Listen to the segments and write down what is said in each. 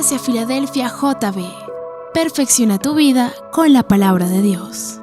Iglesia Filadelfia JB. Perfecciona tu vida con la palabra de Dios.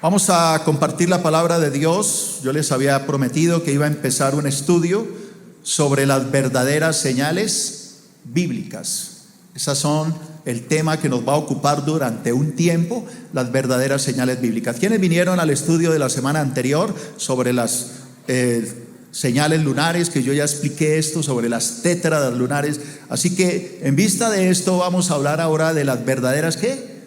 Vamos a compartir la palabra de Dios. Yo les había prometido que iba a empezar un estudio sobre las verdaderas señales bíblicas. Esas son el tema que nos va a ocupar durante un tiempo, las verdaderas señales bíblicas. ¿Quiénes vinieron al estudio de la semana anterior sobre las señales lunares? Que yo ya expliqué esto sobre las tétradas lunares. Así que en vista de esto vamos a hablar ahora de las verdaderas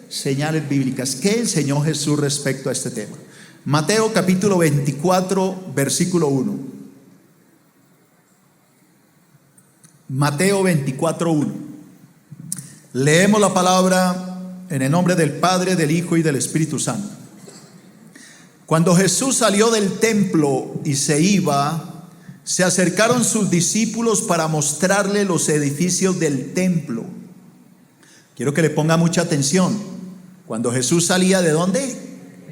señales bíblicas. ¿Qué enseñó Jesús respecto a este tema? Mateo capítulo 24 versículo 1. Mateo 24, 1. Leemos la palabra en el nombre del Padre, del Hijo y del Espíritu Santo. Cuando Jesús salió del templo y se iba, se acercaron sus discípulos para mostrarle los edificios del templo. Quiero que le ponga mucha atención. Cuando Jesús salía, ¿de dónde?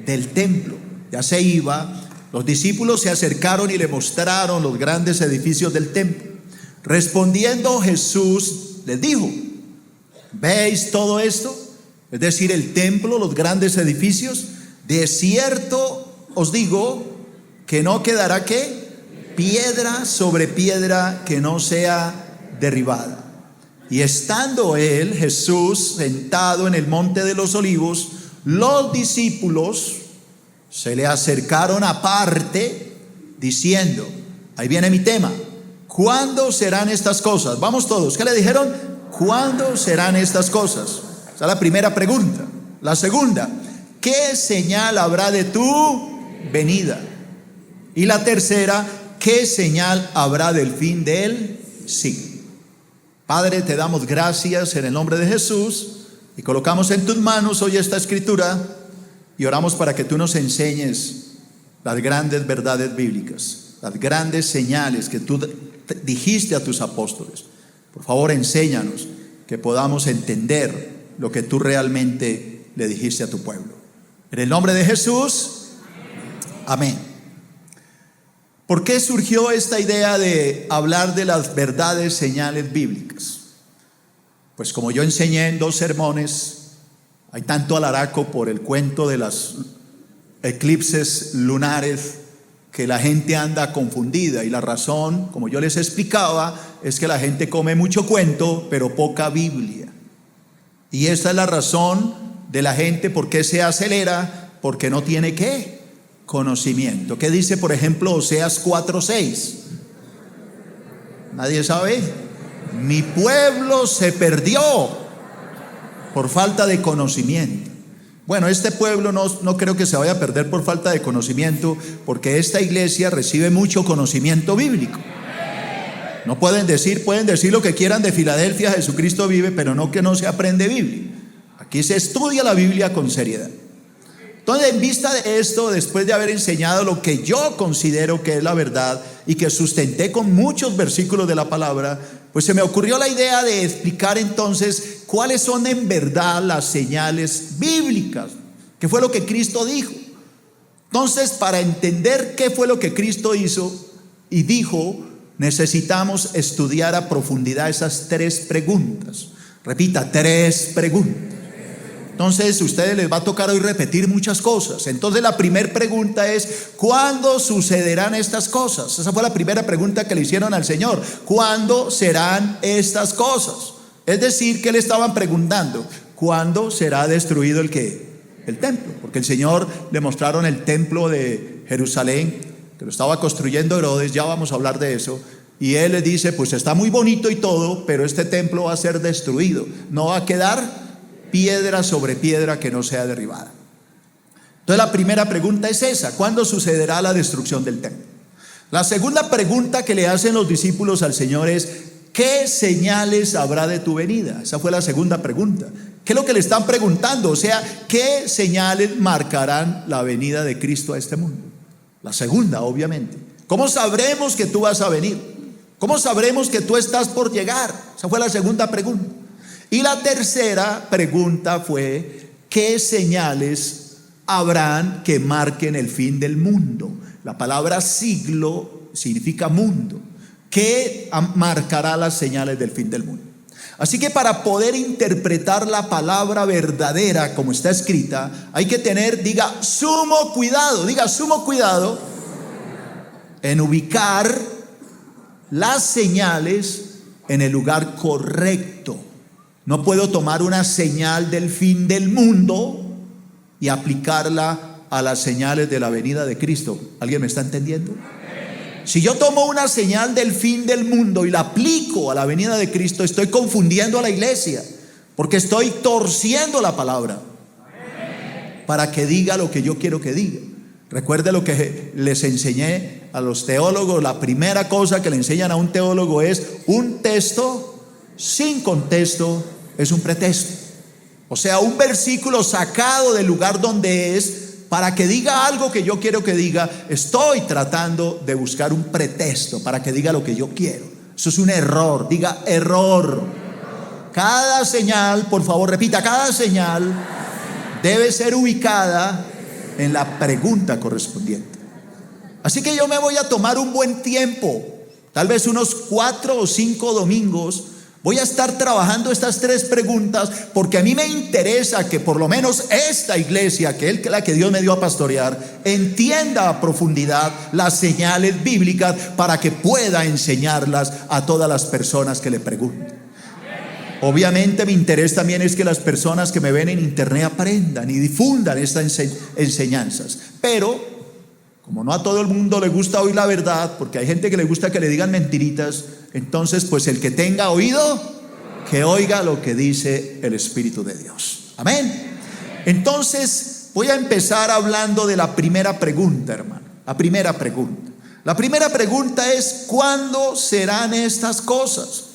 Del templo. Ya se iba. Los discípulos se acercaron y le mostraron los grandes edificios del templo. Respondiendo Jesús les dijo: ¿veis todo esto? Es decir, el templo, los grandes edificios. De cierto os digo que no quedará piedra sobre piedra que no sea derribada. Y estando él, Jesús, sentado en el monte de los olivos, los discípulos se le acercaron aparte diciendo, ahí viene mi tema, ¿cuándo serán estas cosas? Vamos todos, ¿qué le dijeron? ¿Cuándo serán estas cosas? Esa es la primera pregunta. La segunda, ¿qué señal habrá de tu venida? Y la tercera, ¿qué señal habrá del fin del siglo? Padre, te damos gracias en el nombre de Jesús y colocamos en tus manos hoy esta escritura y oramos para que tú nos enseñes las grandes verdades bíblicas, las grandes señales que tú dijiste a tus apóstoles. Por favor, enséñanos que podamos entender lo que tú realmente le dijiste a tu pueblo. En el nombre de Jesús, amén. ¿Por qué surgió esta idea de hablar de las verdades señales bíblicas? Pues como yo enseñé en 2 sermones, hay tanto alaraco por el cuento de las eclipses lunares que la gente anda confundida, y la razón, como yo les explicaba, es que la gente come mucho cuento pero poca Biblia. Y esta es la razón de la gente, ¿por qué se acelera? Porque no tiene conocimiento. ¿Qué dice, por ejemplo, Oseas 4:6? ¿Nadie sabe? Mi pueblo se perdió por falta de conocimiento. Bueno, este pueblo no creo que se vaya a perder por falta de conocimiento, porque esta iglesia recibe mucho conocimiento bíblico. No pueden decir lo que quieran de Filadelfia, Jesucristo vive, pero no que no se aprende Biblia. Aquí se estudia la Biblia con seriedad. Entonces, en vista de esto, después de haber enseñado lo que yo considero que es la verdad y que sustenté con muchos versículos de la palabra, pues se me ocurrió la idea de explicar entonces cuáles son en verdad las señales bíblicas, qué fue lo que Cristo dijo. Entonces, para entender qué fue lo que Cristo hizo y dijo, necesitamos estudiar a profundidad esas 3 preguntas. Repita, 3 preguntas. Entonces, a ustedes les va a tocar hoy repetir muchas cosas. Entonces, la primera pregunta es: ¿cuándo sucederán estas cosas? Esa fue la primera pregunta que le hicieron al Señor. ¿Cuándo serán estas cosas? Es decir, que le estaban preguntando: ¿cuándo será destruido el qué? El templo. Porque el Señor le mostraron el templo de Jerusalén, que lo estaba construyendo Herodes. Ya vamos a hablar de eso. Y él le dice: pues está muy bonito y todo, pero este templo va a ser destruido. No va a quedar piedra sobre piedra que no sea derribada. Entonces, la primera pregunta es esa: ¿cuándo sucederá la destrucción del templo? La segunda pregunta que le hacen los discípulos al Señor es: ¿qué señales habrá de tu venida? Esa fue la segunda pregunta. ¿Qué es lo que le están preguntando? O sea, ¿qué señales marcarán la venida de Cristo a este mundo? La segunda, obviamente. ¿Cómo sabremos que tú vas a venir? ¿Cómo sabremos que tú estás por llegar? Esa fue la segunda pregunta. Y la tercera pregunta fue: ¿qué señales habrán que marquen el fin del mundo? La palabra siglo significa mundo. ¿Qué marcará las señales del fin del mundo? Así que para poder interpretar la palabra verdadera como está escrita, hay que tener, diga sumo cuidado en ubicar las señales en el lugar correcto. No puedo tomar una señal del fin del mundo y aplicarla a las señales de la venida de Cristo. ¿Alguien me está entendiendo? Si yo tomo una señal del fin del mundo y la aplico a la venida de Cristo, estoy confundiendo a la iglesia, porque estoy torciendo la palabra para que diga lo que yo quiero que diga. Recuerde lo que les enseñé a los teólogos. La primera cosa que le enseñan a un teólogo es: un texto sin contexto es un pretexto. O sea, un versículo sacado del lugar donde es para que diga algo que yo quiero que diga. Estoy tratando de buscar un pretexto para que diga lo que yo quiero. Eso es un error. Diga error. Cada señal, por favor, repita, cada señal debe ser ubicada en la pregunta correspondiente. Así que yo me voy a tomar un buen tiempo, tal vez unos 4 o 5 domingos. Voy a estar trabajando estas 3 preguntas, porque a mí me interesa que por lo menos esta iglesia, que es la que Dios me dio a pastorear, entienda a profundidad las señales bíblicas para que pueda enseñarlas a todas las personas que le pregunten. Obviamente mi interés también es que las personas que me ven en internet aprendan y difundan estas enseñanzas. Pero como no a todo el mundo le gusta oír la verdad, porque hay gente que le gusta que le digan mentiritas, entonces pues el que tenga oído, que oiga lo que dice el Espíritu de Dios. Amén. Entonces voy a empezar hablando de la primera pregunta, hermano. La primera pregunta es: ¿cuándo serán estas cosas?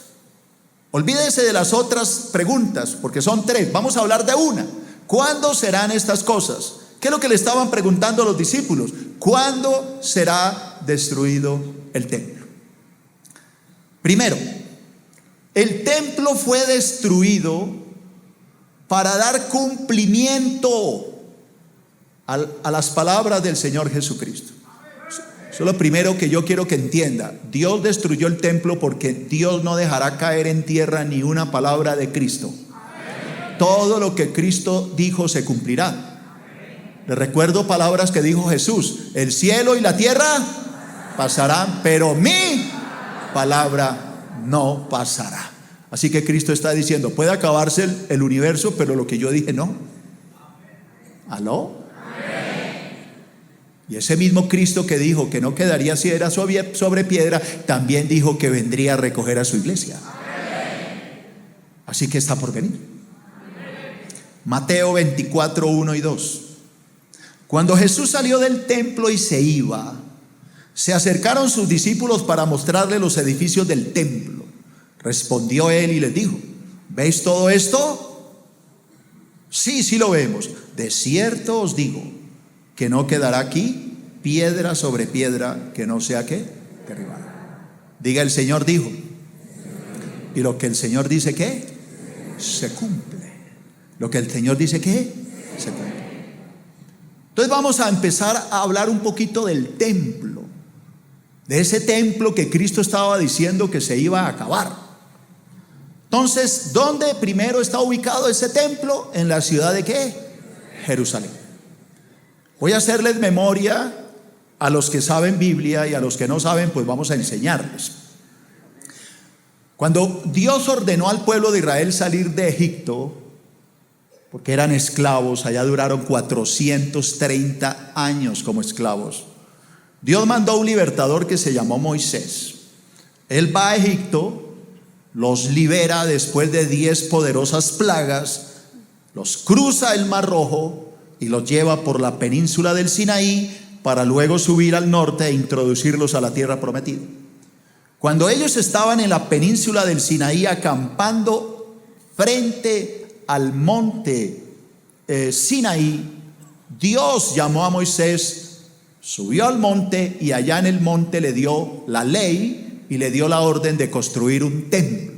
Olvídese de las otras preguntas, porque son 3. Vamos a hablar de una. ¿Cuándo serán estas cosas? ¿Qué es lo que le estaban preguntando a los discípulos? ¿Cuándo será destruido el templo? Primero, el templo fue destruido para dar cumplimiento a las palabras del Señor Jesucristo. Eso es lo primero que yo quiero que entienda. Dios destruyó el templo porque Dios no dejará caer en tierra ni una palabra de Cristo. Todo lo que Cristo dijo se cumplirá. Les recuerdo palabras que dijo Jesús: el cielo y la tierra pasarán, pero mi palabra no pasará. Así que Cristo está diciendo: puede acabarse el universo, pero lo que yo dije no. ¿Aló? Y ese mismo Cristo que dijo que no quedaría piedra sobre piedra, también dijo que vendría a recoger a su iglesia. Así que está por venir. Mateo 24, 1 y 2. Cuando Jesús salió del templo y se iba, Se acercaron sus discípulos para mostrarle los edificios del templo. Respondió él y les dijo: ¿veis todo esto? Sí, sí lo vemos. De cierto os digo que no quedará aquí piedra sobre piedra que no sea ¿qué? Derribada. Diga: el Señor dijo. Y lo que el Señor dice, ¿qué? Se cumple. Lo que el Señor dice, ¿qué? Se cumple. Entonces vamos a empezar a hablar un poquito del templo, de ese templo que Cristo estaba diciendo que se iba a acabar. Entonces, ¿dónde primero está ubicado ese templo? En la ciudad de ¿qué? Jerusalén. Voy a hacerles memoria a los que saben Biblia, y a los que no saben, pues vamos a enseñarles. Cuando Dios ordenó al pueblo de Israel salir de Egipto, porque eran esclavos, allá duraron 430 años como esclavos, Dios mandó un libertador que se llamó Moisés. Él va a Egipto, los libera después de 10 poderosas plagas, los cruza el Mar Rojo y los lleva por la península del Sinaí para luego subir al norte e introducirlos a la tierra prometida. Cuando ellos estaban en la península del Sinaí acampando frente al monte Sinaí, Dios llamó a Moisés, subió al monte y allá en el monte le dio la ley y le dio la orden de construir un templo.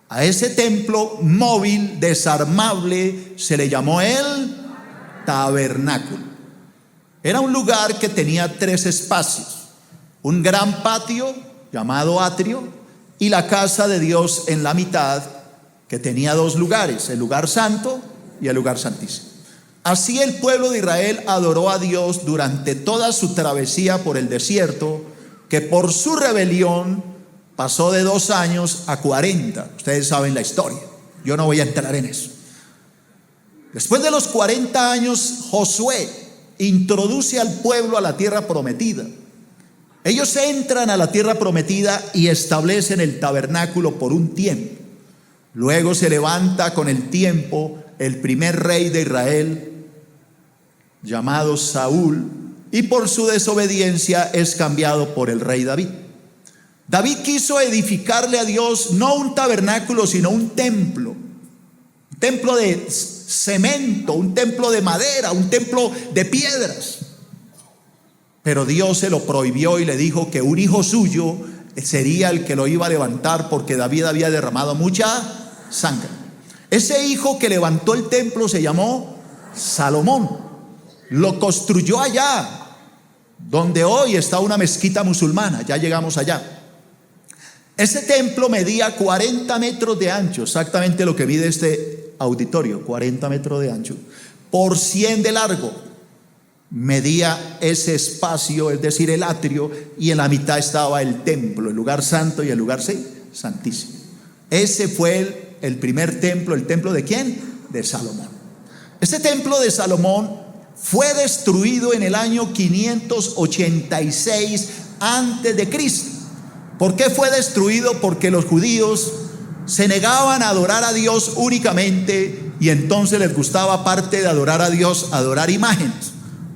A ese templo móvil, desarmable, se le llamó el tabernáculo. Era un lugar que tenía 3 espacios: un gran patio llamado atrio y la casa de Dios en la mitad, que tenía 2 lugares, el lugar santo y el lugar santísimo. Así el pueblo de Israel adoró a Dios durante toda su travesía por el desierto, que por su rebelión pasó de 2 años a 40. Ustedes saben la historia, yo no voy a entrar en eso. Después de los 40 años, Josué introduce al pueblo a la tierra prometida. Ellos entran a la tierra prometida y establecen el tabernáculo por un tiempo. Luego se levanta con el tiempo el primer rey de Israel, llamado Saúl, y por su desobediencia es cambiado por el rey David. David quiso edificarle a Dios no un tabernáculo, sino un templo de cemento, un templo de madera, un templo de piedras. Pero Dios se lo prohibió y le dijo que un hijo suyo sería el que lo iba a levantar, porque David había derramado mucha sangre. Ese hijo que levantó el templo se llamó Salomón. Lo construyó allá donde hoy está una mezquita musulmana. Ya llegamos allá. Ese templo medía 40 metros de ancho, exactamente lo que mide este auditorio, 40 metros de ancho, por 100 de largo. Medía ese espacio, es decir, el atrio, y en la mitad estaba el templo, el lugar santo y el lugar santísimo. Ese fue el primer templo. ¿El templo de quién? De Salomón. Este templo de Salomón fue destruido en el año 586 antes de Cristo. ¿Por qué fue destruido? Porque los judíos se negaban a adorar a Dios únicamente, y entonces les gustaba, aparte de adorar a Dios, adorar imágenes.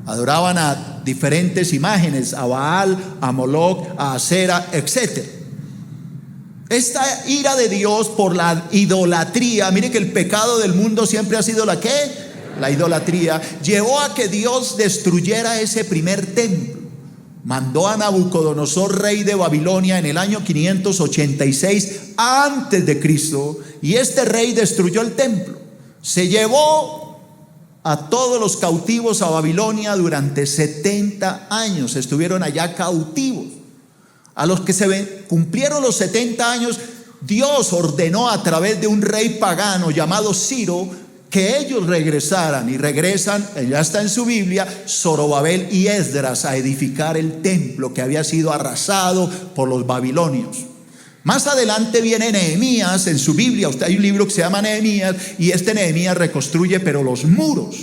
Adoraban a diferentes imágenes, a Baal, a Moloc, a Asera, etc. Esta ira de Dios por la idolatría, mire que el pecado del mundo siempre ha sido la ¿qué? La idolatría. Llevó a que Dios destruyera ese primer templo. Mandó a Nabucodonosor, rey de Babilonia, en el año 586 antes de Cristo, y este rey destruyó el templo. Se llevó a todos los cautivos a Babilonia durante 70 años. Estuvieron allá cautivos. A los que cumplieron los 70 años, Dios ordenó a través de un rey pagano llamado Ciro que ellos regresaran, y regresan, ya está en su Biblia, Zorobabel y Esdras a edificar el templo que había sido arrasado por los babilonios. Más adelante viene Nehemías en su Biblia. Hay un libro que se llama Nehemías, y este Nehemías reconstruye pero los muros.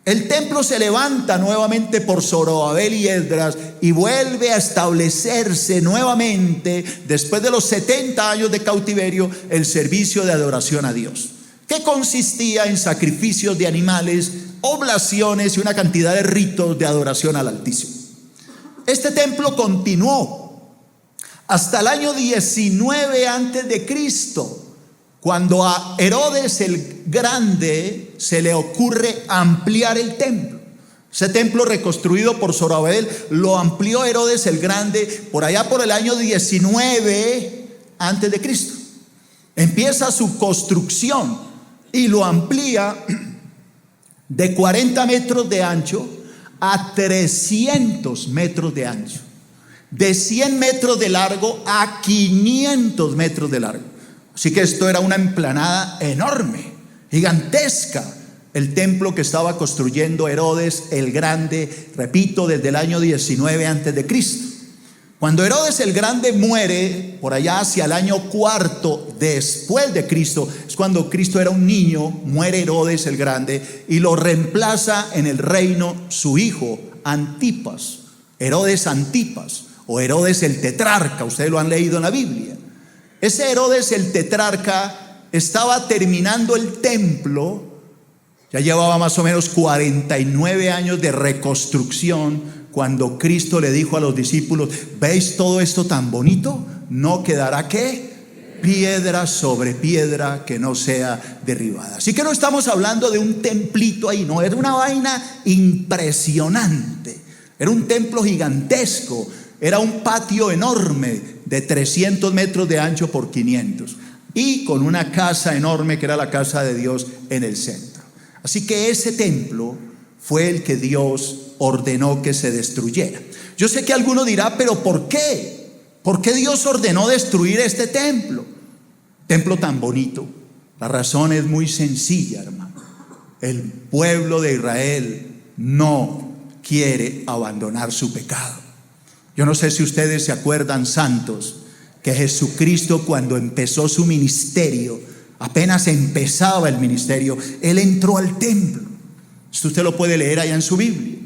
El templo se levanta nuevamente por Zorobabel y Esdras y vuelve a establecerse nuevamente, después de los 70 años de cautiverio, el servicio de adoración a Dios, que consistía en sacrificios de animales, oblaciones y una cantidad de ritos de adoración al Altísimo. Este templo continuó hasta el año 19 antes de Cristo, cuando a Herodes el Grande se le ocurre ampliar el templo. Ese templo reconstruido por Zorobabel lo amplió Herodes el Grande por allá por el año 19 antes de Cristo. Empieza su construcción y lo amplía de 40 metros de ancho a 300 metros de ancho, de 100 metros de largo a 500 metros de largo. Así que esto era una emplanada enorme, gigantesca, el templo que estaba construyendo Herodes el Grande, repito, desde el año 19 antes de Cristo. Cuando Herodes el Grande muere, por allá hacia el año 4 después de Cristo, es cuando Cristo era un niño, muere Herodes el Grande y lo reemplaza en el reino su hijo Antipas, Herodes Antipas o Herodes el tetrarca, ustedes lo han leído en la Biblia. Ese Herodes el tetrarca estaba terminando el templo, ya llevaba más o menos 49 años de reconstrucción, cuando Cristo le dijo a los discípulos: ¿veis todo esto tan bonito? No quedará ¿qué? Piedra sobre piedra que no sea derribada. Así que no estamos hablando de un templito ahí, no, era una vaina impresionante, era un templo gigantesco, era un patio enorme de 300 metros de ancho por 500 y con una casa enorme que era la casa de Dios en el centro. Así que ese templo fue el que Dios ordenó que se destruyera. Yo sé que alguno dirá: pero ¿por qué? ¿Por qué Dios ordenó destruir este templo? Templo tan bonito. La razón es muy sencilla, hermano. El pueblo de Israel no quiere abandonar su pecado. Yo no sé si ustedes se acuerdan, santos, que Jesucristo, cuando empezó su ministerio, apenas empezaba el ministerio, Él entró al templo. Esto usted lo puede leer allá en su Biblia.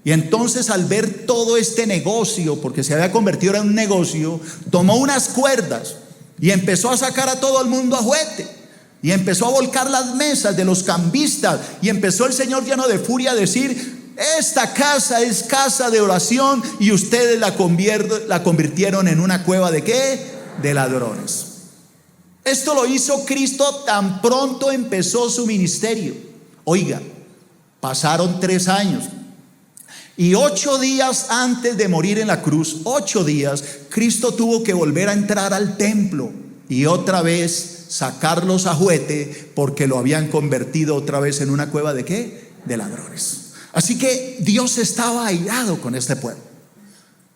Y entonces, al ver todo este negocio, porque se había convertido en un negocio, tomó unas cuerdas y empezó a sacar a todo el mundo a juguete, y empezó a volcar las mesas de los cambistas, y empezó el Señor, lleno de furia, a decir: esta casa es casa de oración y ustedes la convirtieron en una cueva ¿de qué? De ladrones. Esto lo hizo Cristo tan pronto empezó su ministerio. Oiga, pasaron 3 años y 8 días antes de morir en la cruz, 8 días, Cristo tuvo que volver a entrar al templo y otra vez sacarlos a juguete, porque lo habían convertido otra vez en una cueva ¿de qué? De ladrones. Así que Dios estaba airado con este pueblo,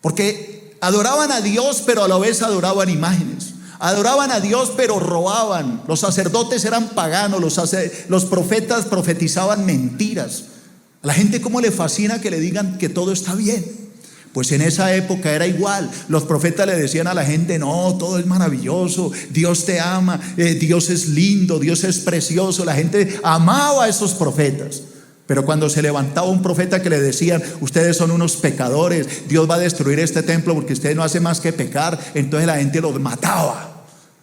porque adoraban a Dios, pero a la vez adoraban imágenes. Adoraban a Dios, pero robaban. Los sacerdotes eran paganos, los profetas profetizaban mentiras. A la gente, ¿cómo le fascina que le digan que todo está bien? Pues en esa época era igual. Los profetas le decían a la gente: no, todo es maravilloso, Dios te ama, Dios es lindo, Dios es precioso. La gente amaba a esos profetas. Pero cuando se levantaba un profeta que le decían: ustedes son unos pecadores, Dios va a destruir este templo porque ustedes no hacen más que pecar, entonces la gente los mataba.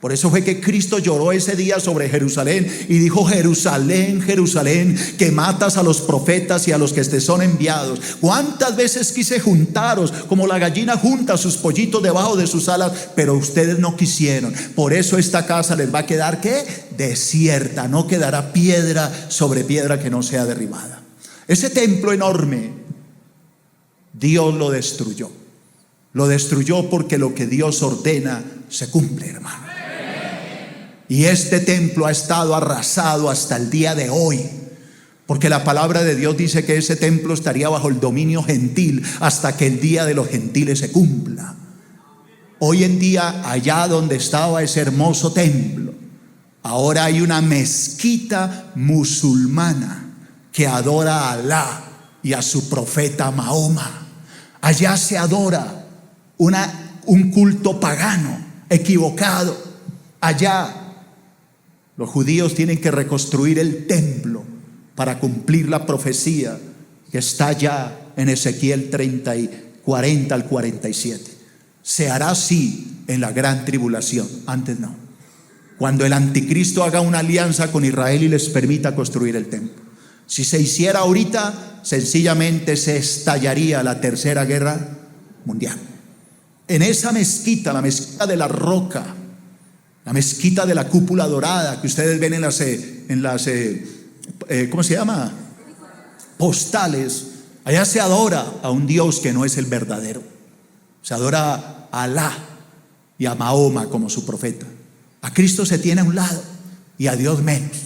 Por eso fue que Cristo lloró ese día sobre Jerusalén y dijo: Jerusalén, Jerusalén, que matas a los profetas y a los que te son enviados. ¿Cuántas veces quise juntaros como la gallina junta sus pollitos debajo de sus alas? Pero ustedes no quisieron. Por eso esta casa les va a quedar ¿qué? Desierta. No quedará piedra sobre piedra que no sea derribada. Ese templo enorme, Dios lo destruyó. Lo destruyó porque lo que Dios ordena se cumple, hermano. Y este templo ha estado arrasado hasta el día de hoy, porque la palabra de Dios dice que ese templo estaría bajo el dominio gentil hasta que el día de los gentiles se cumpla. Hoy en día, allá donde estaba ese hermoso templo, ahora hay una mezquita musulmana que adora a Alá y a su profeta Mahoma. Allá se adora un culto pagano, equivocado. Allá los judíos tienen que reconstruir el templo para cumplir la profecía que está ya en Ezequiel 40 al 47. Se hará así en la gran tribulación, antes no. Cuando el anticristo haga una alianza con Israel y les permita construir el templo. Si se hiciera ahorita, sencillamente se estallaría la tercera guerra mundial. En esa mezquita, la mezquita de la roca, la mezquita de la cúpula dorada que ustedes ven en las ¿cómo se llama? Postales. Allá se adora a un Dios que no es el verdadero. Se adora a Alá y a Mahoma como su profeta. A Cristo se tiene a un lado y a Dios menos.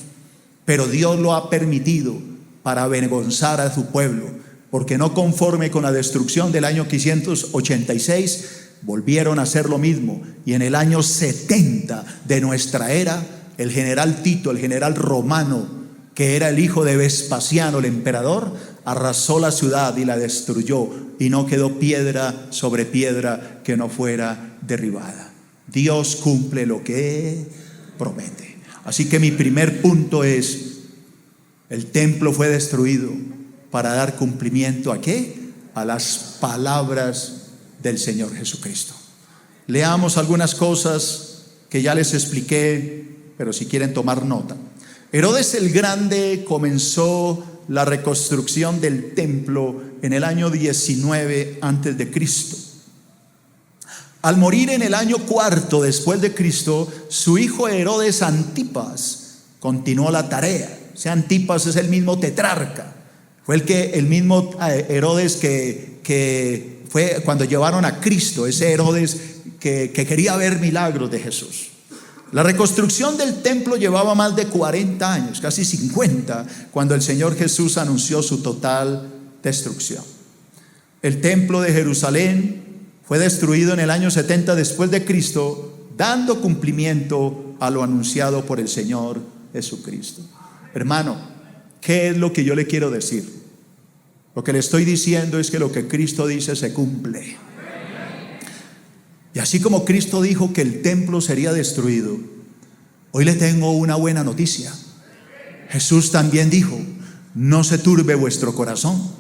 Pero Dios lo ha permitido para avergonzar a su pueblo, porque no conforme con la destrucción del año 586, volvieron a hacer lo mismo. Y en el año 70 de nuestra era, el general Tito, el general romano, que era el hijo de Vespasiano, el emperador, arrasó la ciudad y la destruyó, y no quedó piedra sobre piedra que no fuera derribada. Dios cumple lo que promete. Así que mi primer punto es: el templo fue destruido para dar cumplimiento ¿a qué? A las palabras del Señor Jesucristo. Leamos algunas cosas que ya les expliqué, pero si quieren tomar nota. Herodes el Grande comenzó la reconstrucción del templo en el año 19 antes de Cristo. Al morir en el año 4 después de Cristo, su hijo Herodes Antipas continuó la tarea. O sea, Antipas es el mismo tetrarca. Fue el mismo Herodes que fue cuando llevaron a Cristo, ese Herodes que quería ver milagros de Jesús. La reconstrucción del templo llevaba más de 40 años, casi 50, cuando el Señor Jesús anunció su total destrucción. El templo de Jerusalén fue destruido en el año 70 después de Cristo, dando cumplimiento a lo anunciado por el Señor Jesucristo. Hermano, ¿qué es lo que yo le quiero decir? Lo que le estoy diciendo es que lo que Cristo dice se cumple. Y así como Cristo dijo que el templo sería destruido, hoy le tengo una buena noticia. Jesús también dijo: no se turbe vuestro corazón.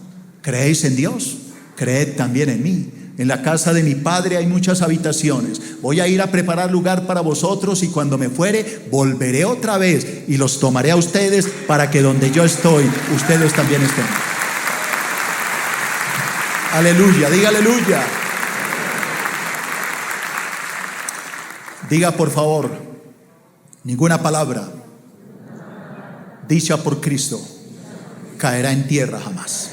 ¿Creéis en Dios? Creed también en mí. En la casa de mi Padre hay muchas habitaciones. Voy a ir a preparar lugar para vosotros, y cuando me fuere, volveré otra vez y los tomaré a ustedes, para que donde yo estoy, ustedes también estén. Aleluya, diga aleluya. Diga por favor: ninguna palabra dicha por Cristo caerá en tierra jamás.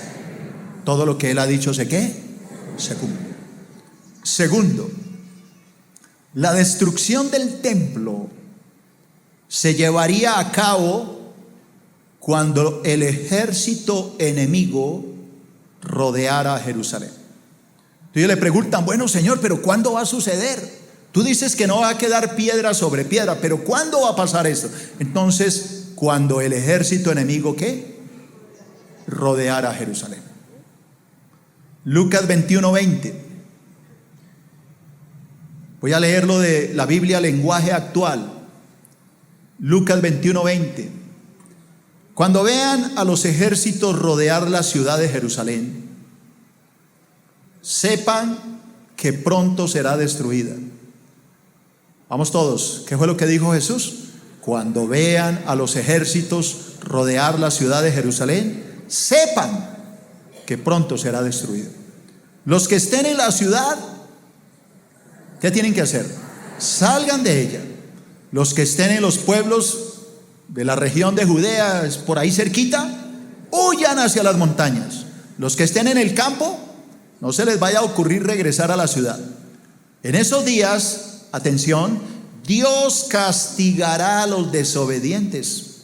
Todo lo que Él ha dicho se cumple. Segundo, la destrucción del templo se llevaría a cabo cuando el ejército enemigo rodeara a Jerusalén. Entonces le preguntan: bueno, Señor, pero ¿cuándo va a suceder? Tú dices que no va a quedar piedra sobre piedra, pero ¿cuándo va a pasar esto? Entonces, cuando el ejército enemigo ¿qué? Rodeara a Jerusalén. Lucas 21:20. Voy a leerlo de la Biblia lenguaje actual. Lucas 21:20. Cuando vean a los ejércitos rodear la ciudad de Jerusalén, sepan que pronto será destruida. Vamos todos, ¿qué fue lo que dijo Jesús? Cuando vean a los ejércitos rodear la ciudad de Jerusalén, sepan que pronto será destruida. Los que estén en la ciudad, ¿qué tienen que hacer? Salgan de ella. Los que estén en los pueblos de la región de Judea, por ahí cerquita, huyan hacia las montañas. Los que estén en el campo, no se les vaya a ocurrir regresar a la ciudad. En esos días, atención, Dios castigará a los desobedientes,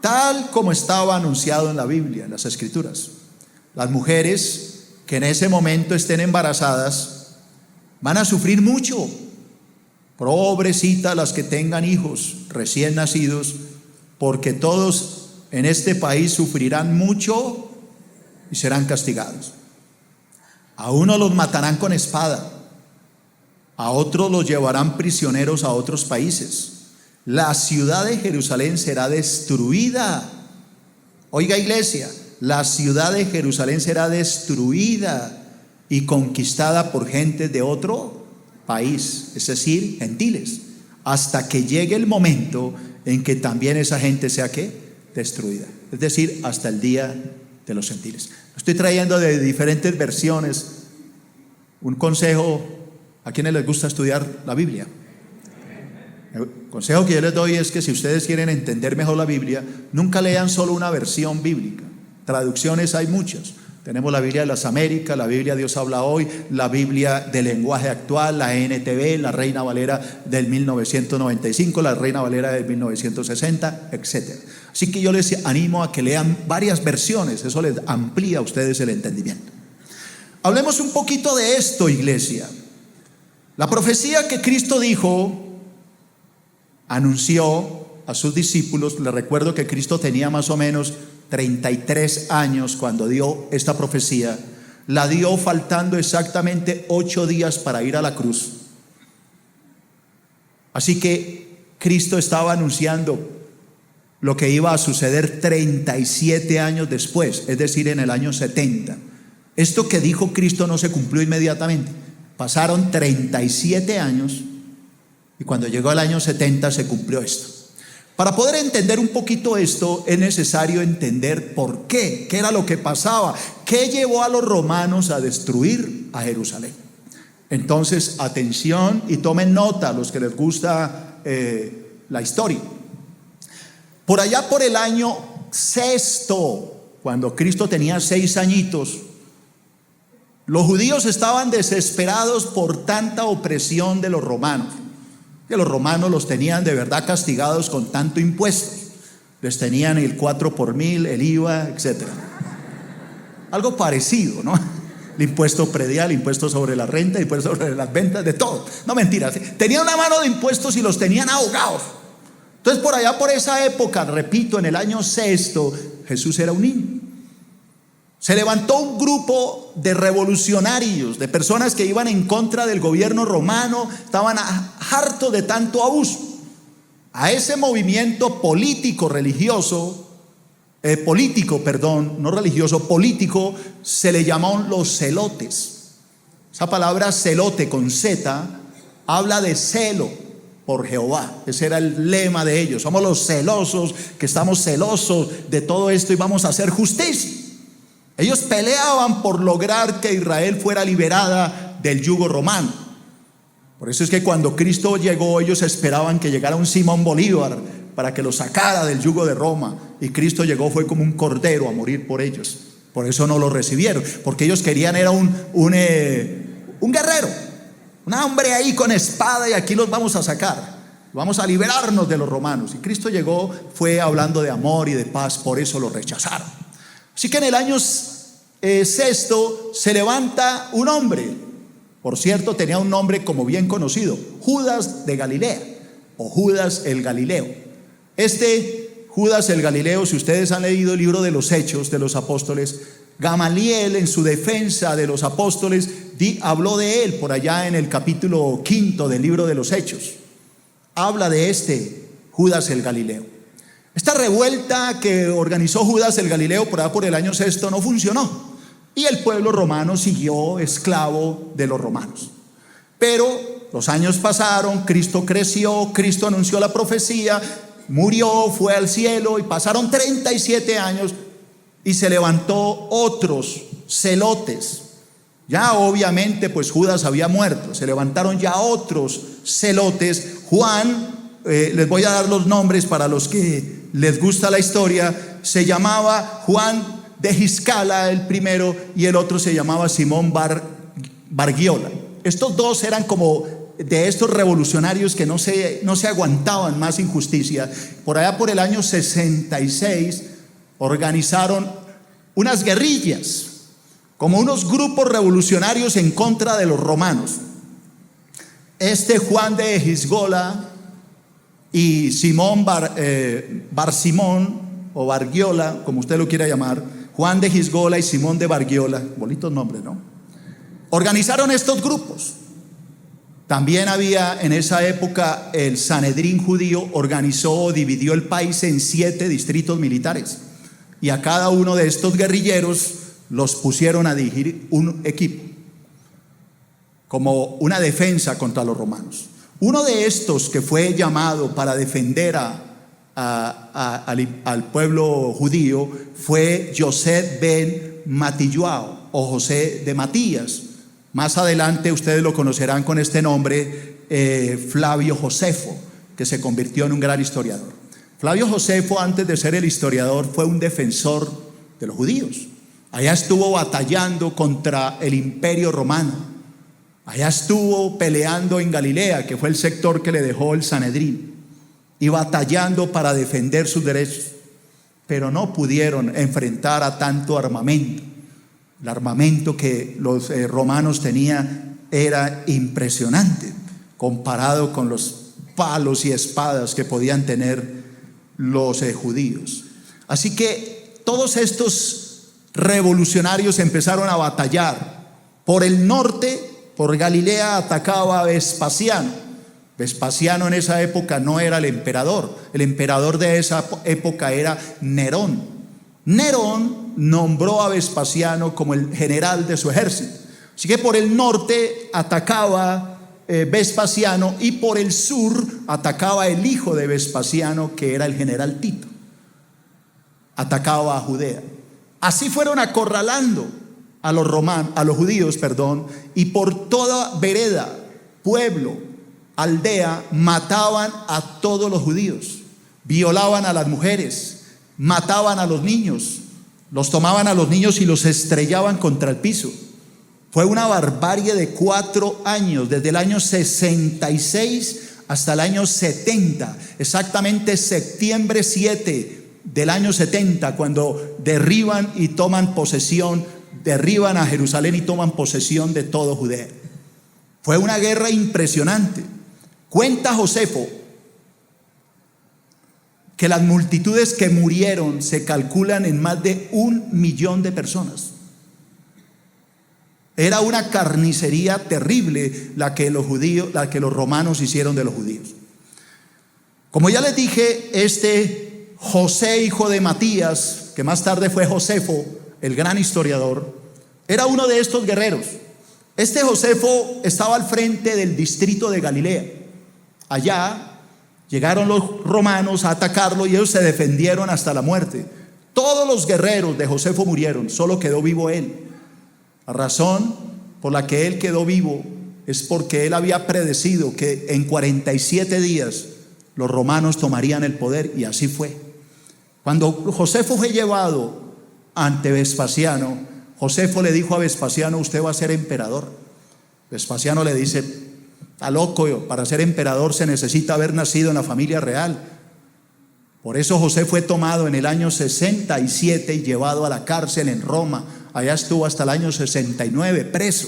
tal como estaba anunciado en la Biblia, en las Escrituras. Las mujeres que en ese momento estén embarazadas van a sufrir mucho. Pobrecitas las que tengan hijos recién nacidos, porque todos en este país sufrirán mucho y serán castigados. A unos los matarán con espada, a otros los llevarán prisioneros a otros países. La ciudad de Jerusalén será destruida. Oiga, iglesia, la ciudad de Jerusalén será destruida y conquistada por gentes de otro país, es decir, gentiles, hasta que llegue el momento en que también esa gente sea ¿qué? Destruida, es decir, hasta el día de los gentiles. Estoy trayendo de diferentes versiones Un consejo a quienes les gusta estudiar la Biblia. El consejo que yo les doy es que si ustedes quieren entender mejor la Biblia, nunca lean solo una versión bíblica. Traducciones hay muchas. Tenemos la Biblia de las Américas, la Biblia Dios habla hoy, la Biblia del lenguaje actual, la NTV, la Reina Valera del 1995, la Reina Valera del 1960, etc. Así que yo les animo a que lean varias versiones, eso les amplía a ustedes el entendimiento. Hablemos un poquito de esto, iglesia. La profecía que Cristo dijo, anunció a sus discípulos. Les recuerdo que Cristo tenía más o menos 33 años cuando dio esta profecía. La dio faltando exactamente 8 días para ir a la cruz. Así que Cristo estaba anunciando lo que iba a suceder 37 años después, es decir, en el año 70. Esto que dijo Cristo no se cumplió inmediatamente. Pasaron 37 años y cuando llegó el año 70 se cumplió esto. Para poder entender un poquito esto es necesario entender por qué era lo que pasaba, qué llevó a los romanos a destruir a Jerusalén. Entonces, atención y tomen nota a los que les gusta la historia. Por allá por el año 6, cuando Cristo tenía 6 añitos, los judíos estaban desesperados por tanta opresión de los romanos, que los romanos los tenían de verdad castigados con tanto impuestos. Les tenían el 4 por 1000, el IVA, etc. Algo parecido, ¿no? El impuesto predial, el impuesto sobre la renta, el impuesto sobre las ventas, de todo. No, mentiras. Tenían una mano de impuestos y los tenían ahogados. Entonces, por allá, por esa época, repito, en el año 6, Jesús era un niño. Se levantó un grupo de revolucionarios, de personas que iban en contra del gobierno romano, estaban hartos de tanto abuso. A ese movimiento político, político, se le llamaron los celotes. Esa palabra celote con Z habla de celo por Jehová. Ese era el lema de ellos. Somos los celosos, que estamos celosos de todo esto y vamos a hacer justicia. Ellos peleaban por lograr que Israel fuera liberada del yugo romano. Por eso es que cuando Cristo llegó, ellos esperaban que llegara un Simón Bolívar para que lo sacara del yugo de Roma. Y Cristo llegó, fue como un cordero a morir por ellos. Por eso no lo recibieron, porque ellos querían era un guerrero, un hombre ahí con espada, y aquí los vamos a sacar, vamos a liberarnos de los romanos. Y Cristo llegó, fue hablando de amor y de paz, por eso lo rechazaron. Así que en el año 6 se levanta un hombre. Por cierto, tenía un nombre como bien conocido, Judas de Galilea, o Judas el Galileo. Este Judas el Galileo, si ustedes han leído el libro de los Hechos de los Apóstoles, Gamaliel, en su defensa de los apóstoles, habló de él por allá en el capítulo 5 del libro de los Hechos. Habla de este Judas el Galileo. Esta revuelta que organizó Judas el Galileo por allá por el año 6 no funcionó, y el pueblo romano siguió esclavo de los romanos. Pero los años pasaron, Cristo creció, Cristo anunció la profecía, murió, fue al cielo, y pasaron 37 años y se levantó otros celotes. Ya obviamente pues Judas había muerto, se levantaron ya otros celotes. Juan, les voy a dar los nombres para los que les gusta la historia, se llamaba Juan de Giscala el primero, y el otro se llamaba Simón Bargiola. Estos dos eran como de estos revolucionarios que no se aguantaban más injusticia. Por allá por el año 66 organizaron unas guerrillas, como unos grupos revolucionarios en contra de los romanos. Este Juan de Gisgola y Simón Barsimón o Bargiola, como usted lo quiera llamar, Juan de Gisgola y Simón de Bargiola, bonitos nombres, ¿no? Organizaron estos grupos. También había en esa época el Sanedrín judío, dividió el país en 7 distritos militares, y a cada uno de estos guerrilleros los pusieron a dirigir un equipo, como una defensa contra los romanos. Uno de estos que fue llamado para defender al pueblo judío fue José ben Matillau, o José de Matías. Más adelante ustedes lo conocerán con este nombre, Flavio Josefo, que se convirtió en un gran historiador. Flavio Josefo, antes de ser el historiador, fue un defensor de los judíos. Allá estuvo batallando contra el imperio romano. Allá estuvo peleando en Galilea, que fue el sector que le dejó el Sanedrín, y batallando para defender sus derechos. Pero no pudieron enfrentar a tanto armamento. El armamento que los romanos tenían era impresionante comparado con los palos y espadas que podían tener los judíos. Así que todos estos revolucionarios empezaron a batallar. Por el norte, por Galilea, atacaba a Vespasiano. Vespasiano en esa época no era el emperador de esa época era Nerón. Nerón nombró a Vespasiano como el general de su ejército. Así que por el norte atacaba Vespasiano, y por el sur atacaba el hijo de Vespasiano, que era el general Tito. Atacaba a Judea. Así fueron acorralando a los judíos, y por toda vereda, pueblo, aldea, mataban a todos los judíos. Violaban a las mujeres, mataban a los niños, los tomaban a los niños y los estrellaban contra el piso. Fue una barbarie de 4 años, desde el año 66 hasta el año 70, exactamente septiembre 7 del año 70, cuando derriban y toman posesión, derriban a Jerusalén y toman posesión de todo Judea. Fue una guerra impresionante. Cuenta Josefo que las multitudes que murieron se calculan en más de 1 millón de personas. Era una carnicería terrible la que los romanos hicieron de los judíos. Como ya les dije, este José, hijo de Matías, que más tarde fue Josefo, el gran historiador, era uno de estos guerreros. Este Josefo estaba al frente del distrito de Galilea. Allá llegaron los romanos a atacarlo y ellos se defendieron hasta la muerte. Todos los guerreros de Josefo murieron, solo quedó vivo él. La razón por la que él quedó vivo es porque él había predecido que en 47 días los romanos tomarían el poder, y así fue. Cuando Josefo fue llevado ante Vespasiano, Josefo le dijo a Vespasiano: usted va a ser emperador. Vespasiano le dice: está loco, para ser emperador se necesita haber nacido en la familia real. Por eso José fue tomado en el año 67 y llevado a la cárcel en Roma. Allá estuvo hasta el año 69 preso.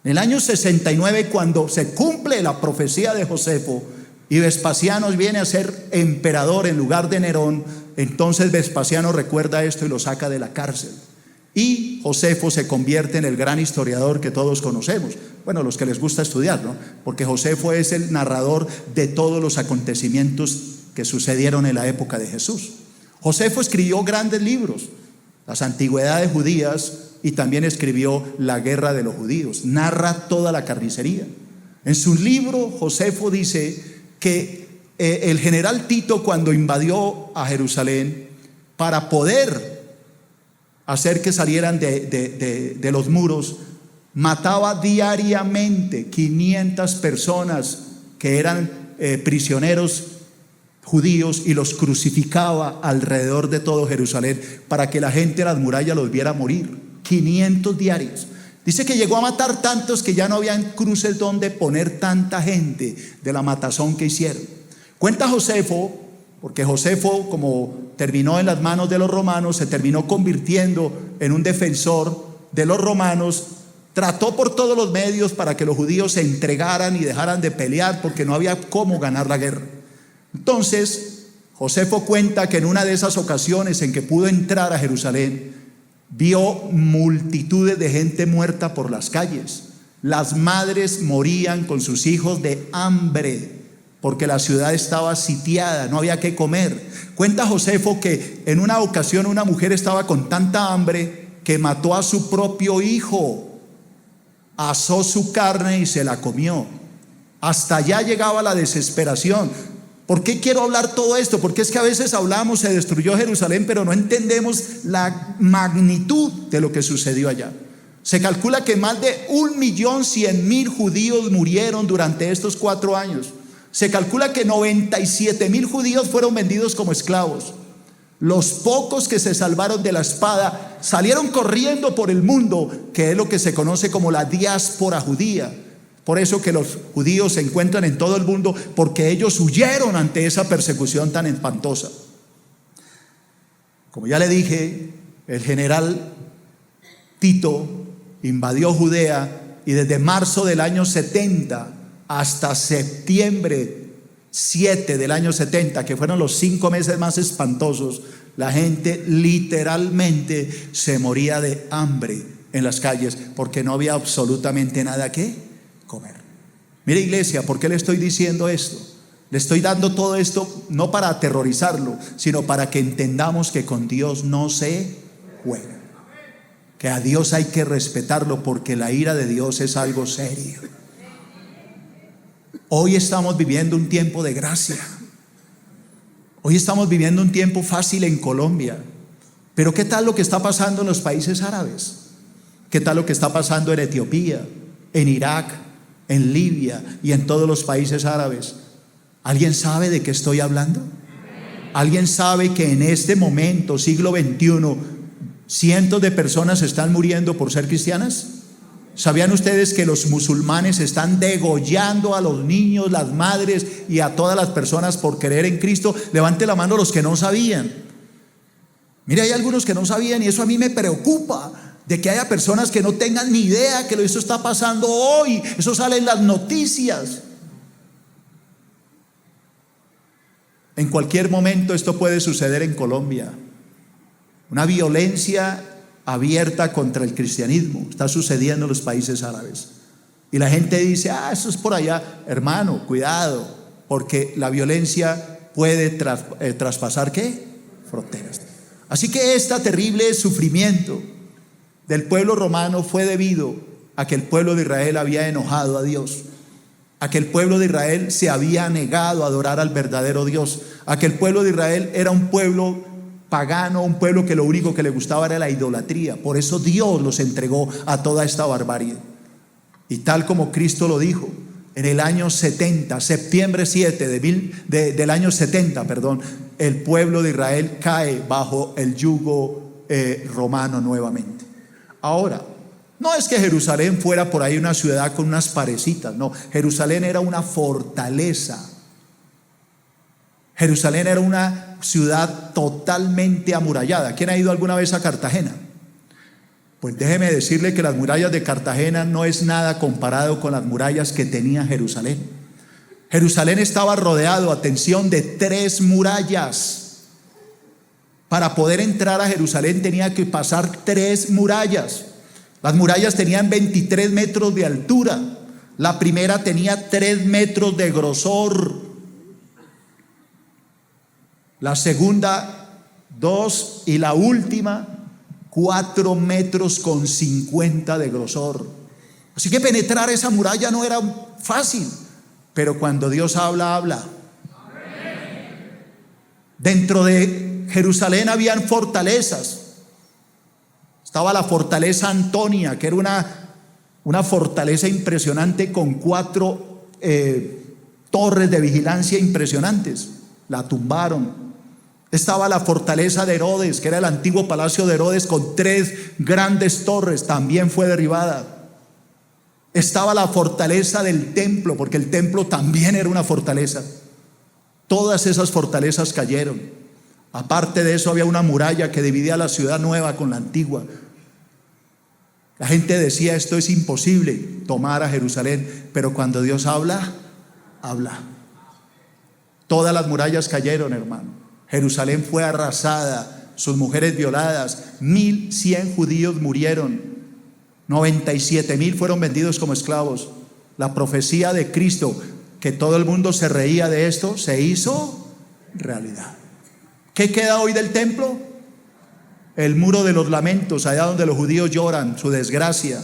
En el año 69, cuando se cumple la profecía de Josefo y Vespasiano viene a ser emperador en lugar de Nerón, entonces Vespasiano recuerda esto y lo saca de la cárcel. Y Josefo se convierte en el gran historiador que todos conocemos. Bueno, los que les gusta estudiar, ¿no? Porque Josefo es el narrador de todos los acontecimientos que sucedieron en la época de Jesús. Josefo escribió grandes libros, las antigüedades judías, y también escribió la guerra de los judíos. Narra toda la carnicería. En su libro, Josefo dice que el general Tito, cuando invadió a Jerusalén, para poder hacer que salieran de los muros, mataba diariamente 500 personas que eran prisioneros judíos, y los crucificaba alrededor de todo Jerusalén para que la gente en las murallas los viera morir. 500 diarios. Dice que llegó a matar tantos que ya no habían cruces donde poner tanta gente de la matazón que hicieron. Cuenta Josefo, porque Josefo, como terminó en las manos de los romanos, se terminó convirtiendo en un defensor de los romanos. Trató por todos los medios para que los judíos se entregaran y dejaran de pelear, porque no había cómo ganar la guerra. Entonces Josefo cuenta que en una de esas ocasiones en que pudo entrar a Jerusalén, vio multitudes de gente muerta por las calles. Las madres morían con sus hijos de hambre, porque la ciudad estaba sitiada, no había qué comer. Cuenta Josefo que en una ocasión una mujer estaba con tanta hambre que mató a su propio hijo, asó su carne y se la comió. Hasta allá llegaba la desesperación. ¿Por qué quiero hablar todo esto? Porque es que a veces hablamos, se destruyó Jerusalén, pero no entendemos la magnitud de lo que sucedió allá. Se calcula que más de 1.100.000 judíos murieron durante estos 4 años. Se calcula que 97.000 judíos fueron vendidos como esclavos. Los pocos que se salvaron de la espada salieron corriendo por el mundo, que es lo que se conoce como la diáspora judía. Por eso que los judíos se encuentran en todo el mundo, porque ellos huyeron ante esa persecución tan espantosa. Como ya le dije, el general Tito invadió Judea y desde marzo del año 70 hasta septiembre 7 del año 70, que fueron los 5 meses más espantosos, la gente literalmente se moría de hambre en las calles porque no había absolutamente nada que comer. Mire, iglesia, ¿por qué le estoy diciendo esto? Le estoy dando todo esto no para aterrorizarlo, sino para que entendamos que con Dios no se juega, que a Dios hay que respetarlo, porque la ira de Dios es algo serio. Hoy estamos viviendo un tiempo de gracia. Hoy estamos viviendo un tiempo fácil en Colombia. Pero ¿qué tal lo que está pasando en los países árabes? ¿Qué tal lo que está pasando en Etiopía, en Irak, en Libia y en todos los países árabes? ¿Alguien sabe de qué estoy hablando? ¿Alguien sabe que en este momento, siglo XXI, cientos de personas están muriendo por ser cristianas? ¿Sabían ustedes que los musulmanes están degollando a los niños, las madres y a todas las personas por creer en Cristo? Levante la mano los que no sabían. Mire, hay algunos que no sabían y eso a mí me preocupa, de que haya personas que no tengan ni idea que eso está pasando hoy. Eso sale en las noticias. En cualquier momento esto puede suceder en Colombia. Una violencia abierta contra el cristianismo está sucediendo en los países árabes. Y la gente dice, eso es por allá. Hermano, cuidado, porque la violencia puede traspasar ¿qué? Fronteras. Así que este terrible sufrimiento del pueblo romano fue debido a que el pueblo de Israel había enojado a Dios, a que el pueblo de Israel se había negado a adorar al verdadero Dios, a que el pueblo de Israel era un pueblo pagano, un pueblo que lo único que le gustaba era la idolatría. Por eso Dios los entregó a toda esta barbarie. Y tal como Cristo lo dijo, en el año 70, septiembre 7 del año 70, el pueblo de Israel cae bajo el yugo romano nuevamente. Ahora, no es que Jerusalén fuera por ahí una ciudad con unas parecitas, no. Jerusalén era una fortaleza. Jerusalén era una ciudad totalmente amurallada. ¿Quién ha ido alguna vez a Cartagena? Pues déjeme decirle que las murallas de Cartagena no es nada comparado con las murallas que tenía Jerusalén. Jerusalén estaba rodeado, atención, de 3 murallas. Para poder entrar a Jerusalén tenía que pasar 3 murallas. Las murallas tenían 23 metros de altura. La primera tenía 3 metros de grosor. La segunda 2 y la última 4 metros con 50 de grosor. Así que penetrar esa muralla no era fácil, pero cuando Dios habla, habla. Dentro de Jerusalén habían fortalezas. Estaba la fortaleza Antonia, que era una fortaleza impresionante con 4 torres de vigilancia impresionantes. La tumbaron. Estaba la fortaleza de Herodes, que era el antiguo palacio de Herodes, con 3 grandes torres, también fue derribada. Estaba la fortaleza del templo, porque el templo también era una fortaleza. Todas esas fortalezas cayeron. Aparte de eso, había una muralla que dividía la ciudad nueva con la antigua. La gente decía, esto es imposible, tomar a Jerusalén, pero cuando Dios habla, habla. Todas las murallas cayeron, hermano. Jerusalén fue arrasada, sus mujeres violadas, 1.100 judíos murieron, 97.000 fueron vendidos como esclavos. La profecía de Cristo, que todo el mundo se reía de esto, se hizo realidad. ¿Qué queda hoy del templo? El muro de los lamentos, allá donde los judíos lloran su desgracia,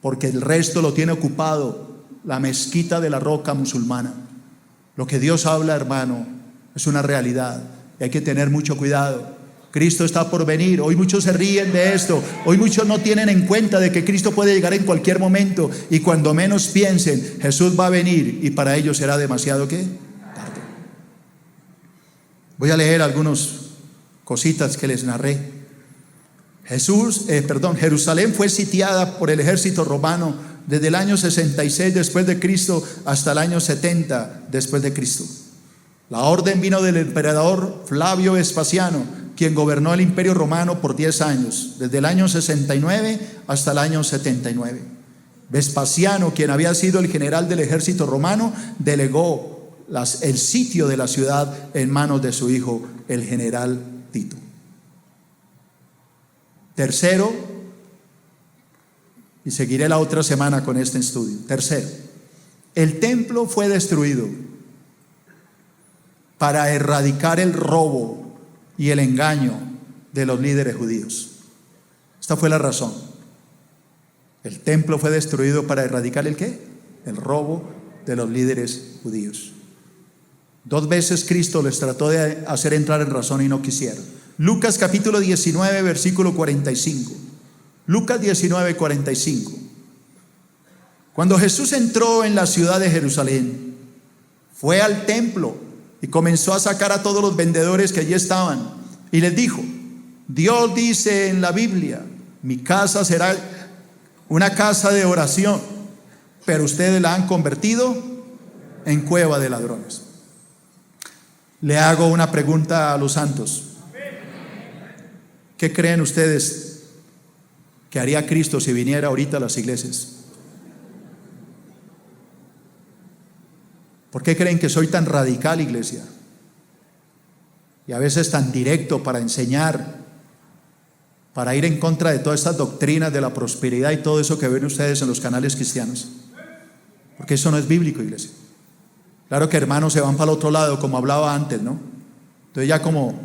porque el resto lo tiene ocupado la mezquita de la Roca musulmana. Lo que Dios habla, hermano, es una realidad. Y hay que tener mucho cuidado. Cristo está por venir. Hoy muchos se ríen de esto. Hoy muchos no tienen en cuenta de que Cristo puede llegar en cualquier momento. Y cuando menos piensen, Jesús va a venir y para ellos será demasiado ¿qué? Tarde. Voy a leer algunas cositas que les narré. Jerusalén fue sitiada por el ejército romano desde el año 66 después de Cristo hasta el año 70 después de Cristo. La orden vino del emperador Flavio Vespasiano, quien gobernó el imperio romano por 10 años, desde el año 69 hasta el año 79. Vespasiano, quien había sido el general del ejército romano, delegó el sitio de la ciudad en manos de su hijo, el general Tito. Tercero, y seguiré la otra semana con este estudio. Tercero, el templo fue destruido para erradicar el robo y el engaño de los líderes judíos. Esta fue la razón. El templo fue destruido para erradicar ¿el qué? El robo de los líderes judíos. 2 veces Cristo les trató de hacer entrar en razón y no quisieron. Lucas capítulo 19 versículo 45. Lucas 19, 45. Cuando Jesús entró en la ciudad de Jerusalén, fue al templo y comenzó a sacar a todos los vendedores que allí estaban y les dijo: Dios dice en la Biblia, mi casa será una casa de oración, pero ustedes la han convertido en cueva de ladrones. Le hago una pregunta a los santos. ¿Qué creen ustedes que haría Cristo si viniera ahorita a las iglesias? ¿Por qué creen que soy tan radical, iglesia? Y a veces tan directo para enseñar, para ir en contra de todas estas doctrinas de la prosperidad y todo eso que ven ustedes en los canales cristianos. Porque eso no es bíblico, iglesia. Claro que hermanos se van para el otro lado, como hablaba antes, ¿no? Entonces ya como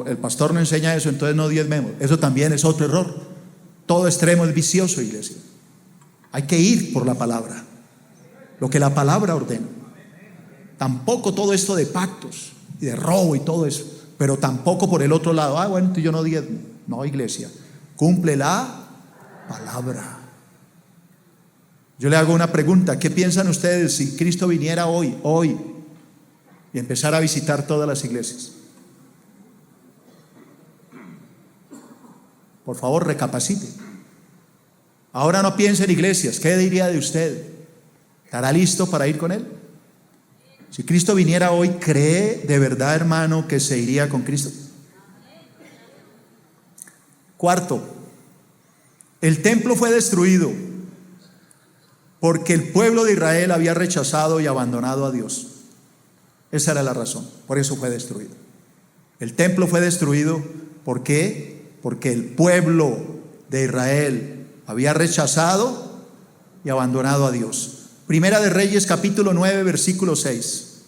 el pastor no enseña eso, entonces no diezmemos. Eso también es otro error. Todo extremo es vicioso, iglesia. Hay que ir por la palabra, lo que la palabra ordena. Tampoco todo esto de pactos y de robo y todo eso, pero tampoco por el otro lado. Bueno, yo no diezmo. No, iglesia, cumple la palabra. Yo le hago una pregunta: ¿qué piensan ustedes si Cristo viniera hoy y empezara a visitar todas las iglesias? Por favor, recapacite. Ahora no piense en iglesias. ¿Qué diría de usted? ¿Estará listo para ir con él? Si Cristo viniera hoy, ¿cree de verdad, hermano, que se iría con Cristo? Cuarto, el templo fue destruido porque el pueblo de Israel había rechazado y abandonado a Dios. Esa era la razón, por eso fue destruido. El templo fue destruido, ¿por qué? Porque el pueblo de Israel había rechazado y abandonado a Dios. Primera de Reyes capítulo 9 versículo 6.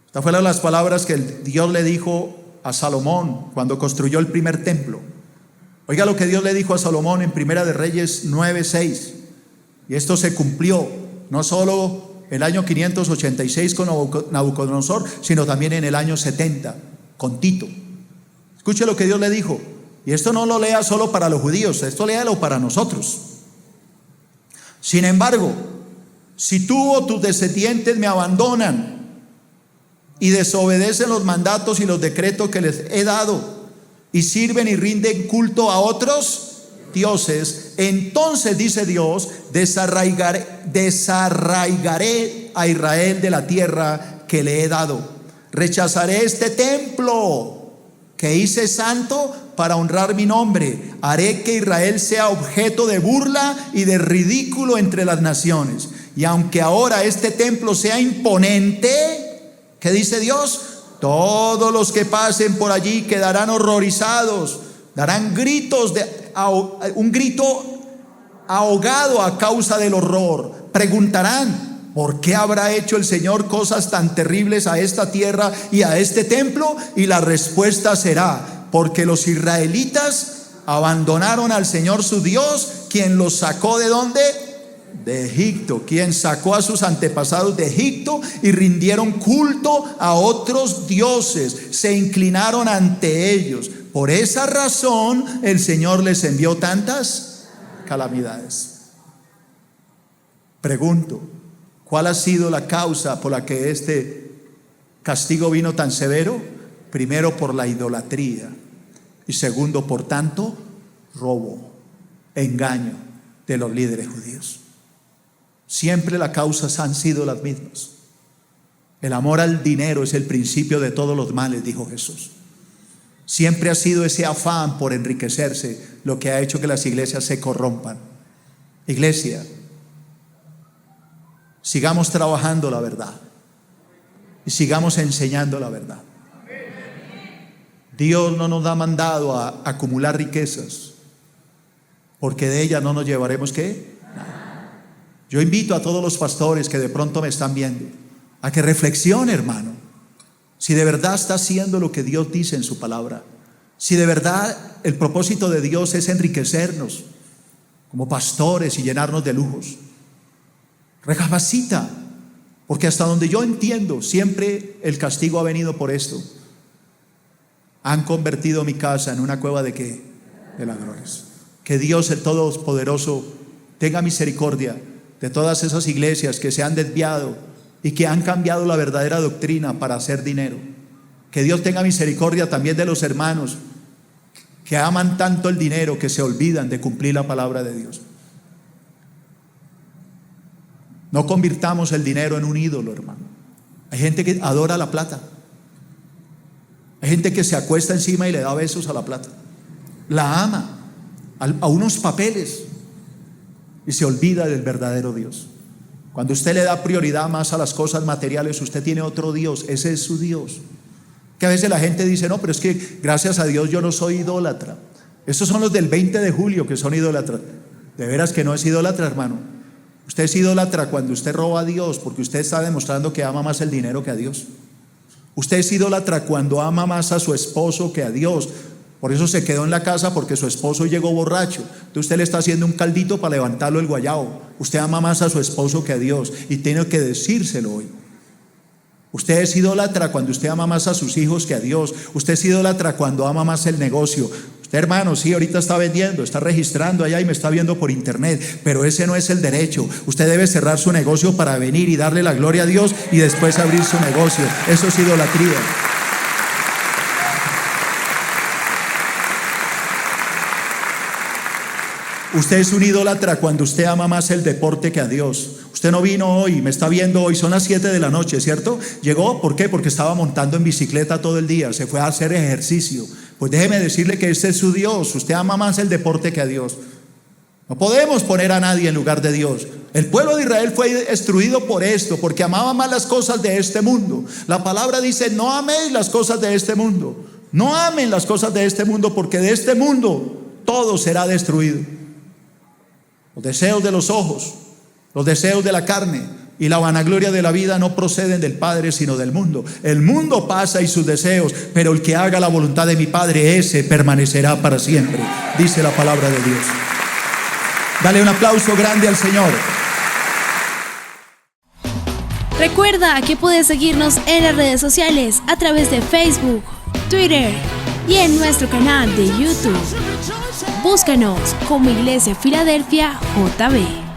Estas fueron las palabras que Dios le dijo a Salomón cuando construyó el primer templo. Oiga lo que Dios le dijo a Salomón en Primera de Reyes 9, 6. Y esto se cumplió no solo el año 586 con Nabucodonosor, sino también en el año 70 con Tito. Escuche lo que Dios le dijo. Y esto no lo lea solo para los judíos, esto léalo para nosotros. Sin embargo, si tú o tus descendientes me abandonan y desobedecen los mandatos y los decretos que les he dado, y sirven y rinden culto a otros dioses, entonces, dice Dios, desarraigaré a Israel de la tierra que le he dado. Rechazaré este templo que hice santo para honrar mi nombre. Haré que Israel sea objeto de burla y de ridículo entre las naciones. Y aunque ahora este templo sea imponente, ¿qué dice Dios? Todos los que pasen por allí quedarán horrorizados, darán un grito ahogado a causa del horror. Preguntarán: ¿por qué habrá hecho el Señor cosas tan terribles a esta tierra y a este templo? Y la respuesta será: porque los israelitas abandonaron al Señor su Dios, quien los sacó ¿de dónde? de Egipto, quien sacó a sus antepasados de Egipto y rindieron culto a otros dioses, se inclinaron ante ellos. Por esa razón el Señor les envió tantas calamidades. Pregunto, ¿cuál ha sido la causa por la que este castigo vino tan severo? Primero, por la idolatría, y segundo, por tanto, robo, engaño de los líderes judíos. Siempre las causas han sido las mismas. El amor al dinero es el principio de todos los males, dijo Jesús. Siempre ha sido ese afán por enriquecerse lo que ha hecho que las iglesias se corrompan. Iglesia, sigamos trabajando la verdad y sigamos enseñando la verdad. Dios no nos ha mandado a acumular riquezas, porque de ellas no nos llevaremos ¿qué? Nada. Yo invito a todos los pastores que de pronto me están viendo a que reflexione, hermano, si de verdad está haciendo lo que Dios dice en su palabra, si de verdad el propósito de Dios es enriquecernos como pastores y llenarnos de lujos. Recapacita, porque hasta donde yo entiendo, siempre el castigo ha venido por esto. Han convertido mi casa en una cueva de ¿qué? De ladrones. Que Dios el Todopoderoso tenga misericordia de todas esas iglesias que se han desviado y que han cambiado la verdadera doctrina para hacer dinero. Que Dios tenga misericordia también de los hermanos que aman tanto el dinero que se olvidan de cumplir la palabra de Dios. No convirtamos el dinero en un ídolo, hermano. Hay gente que adora la plata. Hay gente que se acuesta encima y le da besos a la plata. La ama a unos papeles y se olvida del verdadero Dios. Cuando usted le da prioridad más a las cosas materiales, usted tiene otro Dios. Ese es su Dios. Que a veces la gente dice, no, pero es que gracias a Dios yo no soy idólatra. Estos son los del 20 de julio que son idólatras. De veras que no es idólatra, hermano. Usted es idólatra cuando usted roba a Dios, porque usted está demostrando que ama más el dinero que a Dios. Usted es idólatra cuando ama más a su esposo que a Dios. Por eso se quedó en la casa, porque su esposo llegó borracho. Entonces usted le está haciendo un caldito para levantarlo el guayabo. Usted ama más a su esposo que a Dios y tiene que decírselo hoy. Usted es idólatra cuando usted ama más a sus hijos que a Dios. Usted es idólatra cuando ama más el negocio. Usted, hermano, sí, ahorita está vendiendo, está registrando allá y me está viendo por internet, pero ese no es el derecho. Usted debe cerrar su negocio para venir y darle la gloria a Dios y después abrir su negocio. Eso es idolatría. Usted es un idólatra cuando usted ama más el deporte que a Dios. Usted no vino hoy, me está viendo hoy, son las 7 de la noche, ¿cierto? Llegó, ¿por qué? Porque estaba montando en bicicleta todo el día, se fue a hacer ejercicio. Pues déjeme decirle que ese es su Dios. Usted ama más el deporte que a Dios. No podemos poner a nadie en lugar de Dios. El pueblo de Israel fue destruido por esto, porque amaba más las cosas de este mundo. La palabra dice, no améis las cosas de este mundo. No amen las cosas de este mundo, porque de este mundo todo será destruido. Los deseos de los ojos, los deseos de la carne y la vanagloria de la vida no proceden del Padre, sino del mundo. El mundo pasa y sus deseos, pero el que haga la voluntad de mi Padre, ese permanecerá para siempre, dice la palabra de Dios. Dale un aplauso grande al Señor. Recuerda que puedes seguirnos en las redes sociales a través de Facebook, Twitter y en nuestro canal de YouTube. Búscanos como Iglesia Filadelfia JB.